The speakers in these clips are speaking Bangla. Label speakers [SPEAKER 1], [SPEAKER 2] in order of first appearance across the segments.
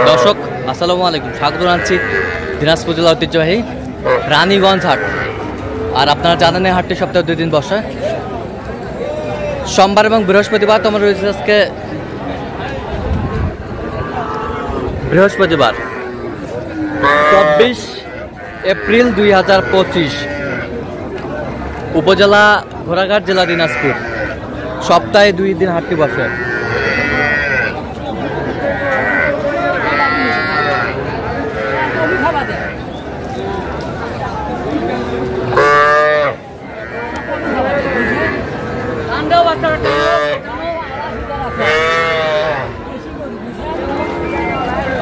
[SPEAKER 1] দর্শক আসসালামু আলাইকুম, স্বাগত জানাচ্ছি দিনাজপুর জেলার ঐতিহ্যবাহী রানীগঞ্জ হাট। আর আপনারা জানেন এই হাটটি সপ্তাহে 2 দিন বসে, সোমবার এবং বৃহস্পতিবার। তো আমরা রয়েছে আজকে বৃহস্পতিবার 24 এপ্রিল 2025, উপজেলা ঘোড়াঘাট, জেলা দিনাজপুর। সপ্তাহে 2 দিন হাটটি বসে।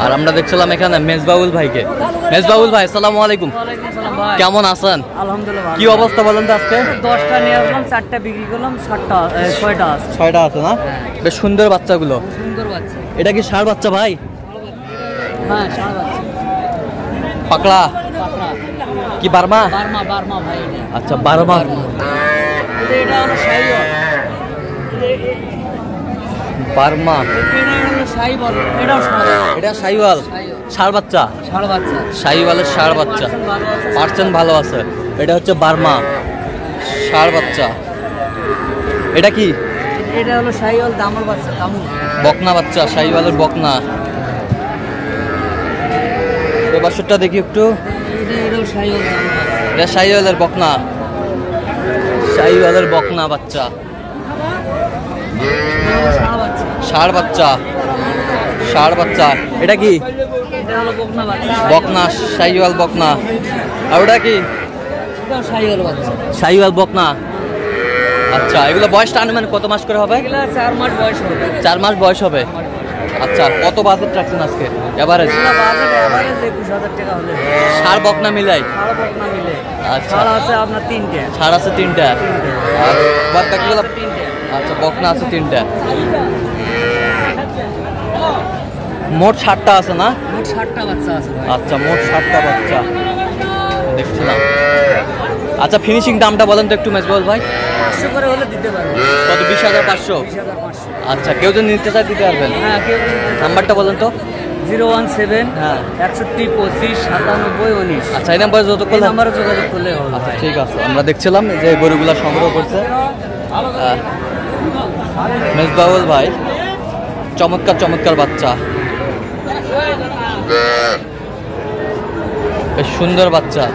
[SPEAKER 1] আর আমরা দেখছিলাম এখানে মেজবাউল ভাইকে। মেজবাউল ভাই, আসসালামু আলাইকুম। কেমন আছেন?
[SPEAKER 2] আলহামদুলিল্লাহ।
[SPEAKER 1] কি অবস্থা বলেন তো আজকে?
[SPEAKER 2] 10টা নিয়ে আসলাম, 4টা বিক্রি করলাম, 6টা আছে।
[SPEAKER 1] 6টা আছে না? বেশ সুন্দর বাচ্চাগুলো।
[SPEAKER 2] সুন্দর বাচ্চা।
[SPEAKER 1] এটা কি ষাঁড় বাচ্চা ভাই?
[SPEAKER 2] হ্যাঁ, ষাঁড় বাচ্চা।
[SPEAKER 1] পাকড়া কি বার্মা?
[SPEAKER 2] বার্মা ভাই এটা।
[SPEAKER 1] আচ্ছা, বার্মা।
[SPEAKER 2] এটা হলো শাহিওয়াল।
[SPEAKER 1] বার্মা।
[SPEAKER 2] এটা হলো শাহিওয়াল। এটাও ষাঁড়।
[SPEAKER 1] এটা শাহিওয়াল। ষাঁড় বাচ্চা।
[SPEAKER 2] ষাঁড় বাচ্চা।
[SPEAKER 1] শাহিওয়ালের ষাঁড় বাচ্চা। পার্সেন্ট ভালো আছে। এটা হচ্ছে বার্মা ষাঁড় বাচ্চা। এটা কি?
[SPEAKER 2] এটা হলো শাহিওয়াল দামুর বাচ্চা। দামুর
[SPEAKER 1] বকনা বাচ্চা, শাহিওয়ালের বকনা। এই বাছুরটা দেখি একটু।
[SPEAKER 2] এটাও শাহিওয়াল দামুর বাচ্চা।
[SPEAKER 1] এটা শাহিওয়ালের বকনা। শাহিওয়ালের বকনা বাচ্চা। ষাঁড় বাচ্চা। ষাঁড় বাচ্চা। এটা কি?
[SPEAKER 2] এটা হলো বকনা বাচ্চা।
[SPEAKER 1] বকনা, শাহিওয়াল বকনা। আর ওটা কি?
[SPEAKER 2] এটাও শাহিওয়াল বাচ্চা।
[SPEAKER 1] শাহিওয়াল বকনা। আচ্ছা, এগুলো বয়সটা আনুমানিক কত মাস করে হবে?
[SPEAKER 2] এগুলো 4 মাস বয়স হবে।
[SPEAKER 1] 4 মাস বয়স হবে। আচ্ছা, কত বাজেট রাখছেন আজকে এভারেজ?
[SPEAKER 2] বাজেট এভারেজ 21,000 টাকা হলে।
[SPEAKER 1] ষাঁড় বকনা মিলাই?
[SPEAKER 2] ষাঁড় বকনা মিলে।
[SPEAKER 1] আচ্ছা,
[SPEAKER 2] ষাঁড় আছে আপনার 3টে।
[SPEAKER 1] ষাঁড় আছে 3টা। আর বাচ্চাগুলো?
[SPEAKER 2] 3টে।
[SPEAKER 1] আচ্ছা, বকনা আছে 3টা। মোট 60টা আছে না?
[SPEAKER 2] মোট 60টা বাচ্চা আছে ভাই।
[SPEAKER 1] আচ্ছা, মোট 60টা বাচ্চা দেখছিলাম। আচ্ছা, ফিনিশিং দামটা বলেন তো একটু মেজবাউল ভাই।
[SPEAKER 2] 500 করে হলে দিতে পারবো।
[SPEAKER 1] কত? 20,500?
[SPEAKER 2] 20,500।
[SPEAKER 1] আচ্ছা, কেউ যদি নিতে চায় দিতে পারবেন?
[SPEAKER 2] হ্যাঁ, কেউ
[SPEAKER 1] নাম্বারটা বলেন তো।
[SPEAKER 2] 017
[SPEAKER 1] হ্যাঁ
[SPEAKER 2] 61 25 97 19।
[SPEAKER 1] আচ্ছা, এই নাম্বারে যত
[SPEAKER 2] এই নাম্বারে যোগাযোগ করলে হবে।
[SPEAKER 1] আচ্ছা, ঠিক আছে। আমরা দেখছিলাম যে গরুগুলা সংগ্রহ করছে মেজবাউল ভাই। চমৎকার চমৎকার বাচ্চা, বেশ সুন্দর বাচ্চা।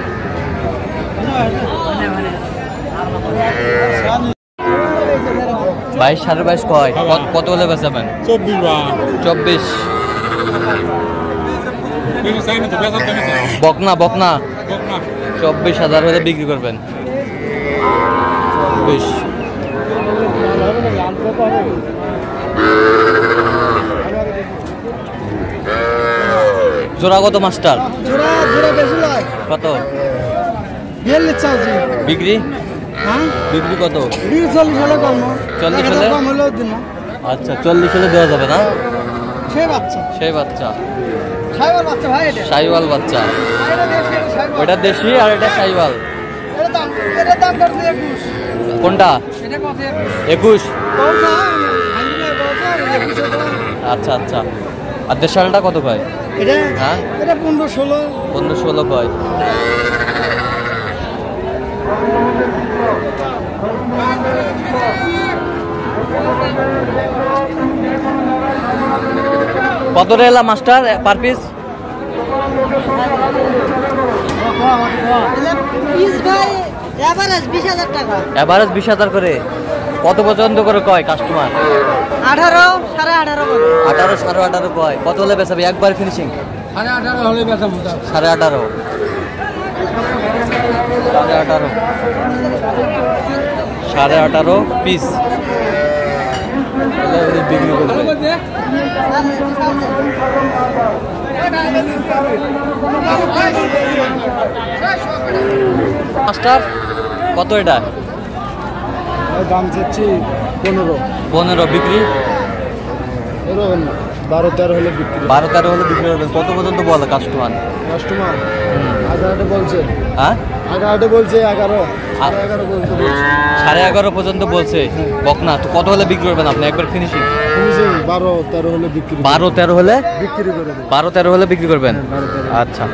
[SPEAKER 1] ভাই, ষাঁড়ের বয়স কয়? কত হলে বেচাবেন? 24। বকনা বকনা 24,000 হলে বিক্রি করবেন। 24। জোড়া কত মাস্টার? কত বিক্রি? বিক্রি কত?
[SPEAKER 2] 40 হলে কম।
[SPEAKER 1] 40 হলে? আচ্ছা, 40 হলে দেওয়া যাবে না? সেই বাচ্চা
[SPEAKER 2] শাহিওয়াল বাচ্চা ভাই। এটা
[SPEAKER 1] শাহিওয়াল বাচ্চা। ওটা দেশি আর এটা শাহিওয়াল।
[SPEAKER 2] এটা দাম করতে 21।
[SPEAKER 1] কোনটা?
[SPEAKER 2] এটা কত?
[SPEAKER 1] 21। আচ্ছা আচ্ছা। আর দেশালটা কত কয়?
[SPEAKER 2] এটা
[SPEAKER 1] হ্যাঁ,
[SPEAKER 2] এটা 15-16।
[SPEAKER 1] 15-16 কয়। কত রেলা মাস্টার পার পিস? এভারেজ 20,000 করে। কত পর্যন্ত করে কয় কাস্টমার?
[SPEAKER 2] 18, 18.5 বলে।
[SPEAKER 1] 18, 18.5 কয়। কত হলে বেচাবে একবার ফিনিশিং?
[SPEAKER 2] 18.5 হলে বেচাবো।
[SPEAKER 1] 18.5। 18.5 পিস বিক্রি করবে। মাস্টার কত এটা?
[SPEAKER 3] দাম চাচ্ছি 15।
[SPEAKER 1] 15 বিক্রি?
[SPEAKER 3] 12-13 হলে বিক্রি।
[SPEAKER 1] 12-13 হলে বিক্রি করবেন। কত পর্যন্ত বলে কাস্টমার?
[SPEAKER 3] আগে বলছে।
[SPEAKER 1] হ্যাঁ,
[SPEAKER 3] আগে বলছে 11, 11.5 পর্যন্ত বলছে।
[SPEAKER 1] 11.5 পর্যন্ত বলছে বকনা। তো কত হলে বিক্রি করবেন আপনি একবার ফিনিশিং?
[SPEAKER 3] শুনেছি 12-13 হলে বিক্রি
[SPEAKER 1] 12-13 হলে
[SPEAKER 3] বিক্রি করে দেবো।
[SPEAKER 1] 12-13 হলে বিক্রি করবেন।
[SPEAKER 3] হ্যাঁ, 12-13
[SPEAKER 1] আচ্ছা,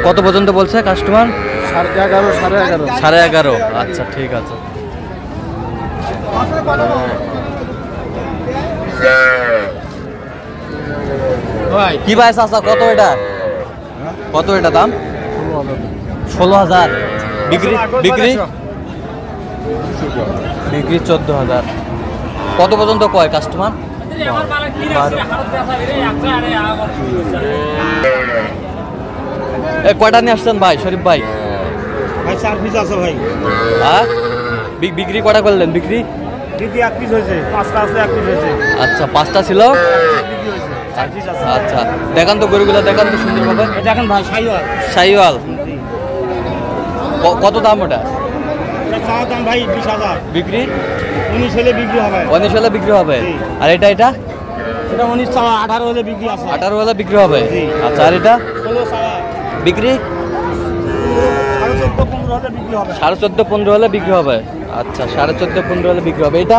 [SPEAKER 1] কত পর্যন্ত বলছে কাস্টমার?
[SPEAKER 3] 11.5 11.5
[SPEAKER 1] 11.5। আচ্ছা ঠিক আছে। কি ভাই চাচা, কত এটা? কত এটা দাম? 16,000। বিক্রি বিক্রি বিক্রি 14,000। কত পর্যন্ত কয় কাস্টমার? কয়টা নিয়ে আসছেন ভাই শরীফ ভাই?
[SPEAKER 3] ভাই 4 পিস আছে ভাই।
[SPEAKER 1] হ্যাঁ, বিক্রি কটা করলেন? বিক্রি
[SPEAKER 3] দিদি 1 পিস হয়েছে, 5টা আছে, 1 পিস হয়েছে।
[SPEAKER 1] আচ্ছা, 5টা ছিল। আচ্ছা, দেখান তো গরুগুলো, দেখান তো সুন্দর ভাবে।
[SPEAKER 3] দেখেন ভাই, শাহিওয়াল।
[SPEAKER 1] শাহিওয়াল কত দাম ওটা?
[SPEAKER 3] চাওয়া দাম ভাই 20,000।
[SPEAKER 1] বিক্রি
[SPEAKER 3] 19 হলে বিক্রি হবে।
[SPEAKER 1] 19 হলে বিক্রি হবে।
[SPEAKER 3] জি।
[SPEAKER 1] আর এটা
[SPEAKER 3] এটা 19 চাওয়া, 18 হলে বিক্রি আছে।
[SPEAKER 1] 18 হলে বিক্রি হবে।
[SPEAKER 3] জি।
[SPEAKER 1] আচ্ছা, আর এটা
[SPEAKER 3] 16 চাওয়া,
[SPEAKER 1] বিক্রি
[SPEAKER 3] 14-15 হলে বিক্রি হবে।
[SPEAKER 1] 14.5-15 হলে বিক্রি হবে। আচ্ছা, 14.5-15 হলে বিক্রি হবে। এটা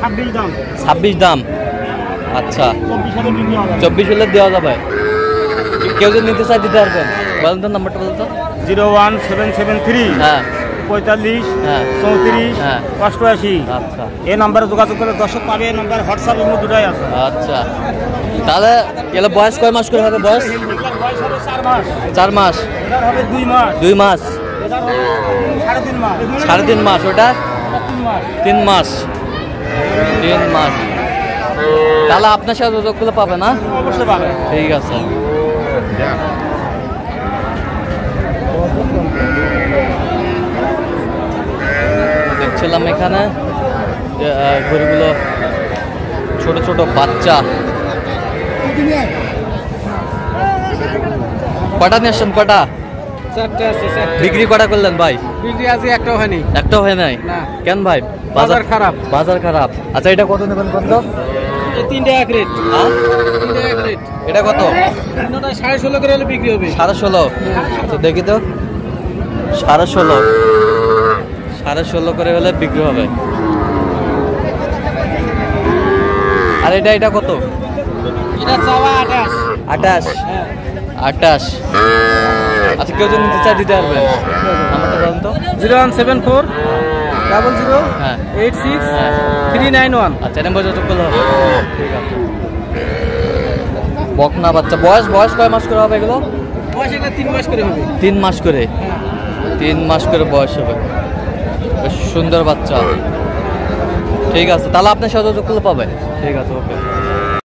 [SPEAKER 3] 26 দাম।
[SPEAKER 1] 26 দাম। আচ্ছা,
[SPEAKER 3] 24 হলে বিক্রি হবে।
[SPEAKER 1] 24 হলে দেওয়া যাবে। কেউ যদি নিতে চায় দিতে পারবেন? বলেন তো নাম্বারটা, বলেন তো।
[SPEAKER 3] 01773
[SPEAKER 1] হ্যাঁ
[SPEAKER 3] 45
[SPEAKER 1] হ্যাঁ
[SPEAKER 3] 34
[SPEAKER 1] হ্যাঁ।
[SPEAKER 3] 88।
[SPEAKER 1] আচ্ছা
[SPEAKER 3] এই নাম্বারে যোগাযোগ করে দর্শক পাবে। এই নাম্বার হোয়াটসঅ্যাপ ইমো দুটাই আছে।
[SPEAKER 1] আচ্ছা, তাহলে এগুলো বয়স কয় মাস করে হবে? বয়স
[SPEAKER 3] এগুলোর বয়স হবে 4 মাস।
[SPEAKER 1] 4 মাস।
[SPEAKER 3] এটার হবে 2 মাস।
[SPEAKER 1] 2 মাস।
[SPEAKER 3] এটার হবে 3.5 মাস।
[SPEAKER 1] 3.5 মাস। ওটা
[SPEAKER 3] 3 মাস।
[SPEAKER 1] 3 মাস। 3 মাস। তাহলে আপনার সাথে যোগাযোগগুলো পাবে না?
[SPEAKER 3] অবশ্যই পাবে।
[SPEAKER 1] ঠিক আছে। দেখছিলাম এখানে যে, গরুগুলো ছোট ছোট বাচ্চা। কটা নিয়ে আসছেন? কটা
[SPEAKER 3] 4টা আছে। 4টা
[SPEAKER 1] বিক্রি কটা করলেন ভাই?
[SPEAKER 3] বিক্রি আছে, একটাও হয়নি।
[SPEAKER 1] একটাও হয় নাই?
[SPEAKER 3] না।
[SPEAKER 1] কেন ভাই?
[SPEAKER 3] বাজার খারাপ।
[SPEAKER 1] বাজার খারাপ। আচ্ছা, এটা কত নেবেন? কত?
[SPEAKER 3] এই 3টা এক রেট।
[SPEAKER 1] হ্যাঁ,
[SPEAKER 3] 3টা এক রেট।
[SPEAKER 1] এটা কত?
[SPEAKER 3] 3টা 16.5 করে হলে বিক্রি হবে।
[SPEAKER 1] 16.5। আচ্ছা, দেখি তো। 16.5 16.5 করে হলে বিক্রি হবে। আর এটা কত?
[SPEAKER 3] এটা চাওয়া 28।
[SPEAKER 1] 28।
[SPEAKER 3] হ্যাঁ।
[SPEAKER 1] 28। আচ্ছা, কেউ যদি নিতে চায় দিতে পারবেন? নাম্বারটা বলুন তো।
[SPEAKER 3] 0174 00
[SPEAKER 1] হ্যাঁ
[SPEAKER 3] 86
[SPEAKER 1] হ্যাঁ।
[SPEAKER 3] 391।
[SPEAKER 1] আচ্ছা, এটা যোগাযোগ করলে হবে। ঠিক আছে। বকনা বাচ্চা। বয়স কয় মাস করে হবে এগুলো?
[SPEAKER 3] বয়স এটা 3 মাস করে হবে।
[SPEAKER 1] 3 মাস করে। 3 মাস করে বয়স হবে। বেশ সুন্দর বাচ্চা। ঠিক আছে, তাহলে আপনার সাথে যোগাযোগ করলে পাবে। ঠিক আছে, ওকে।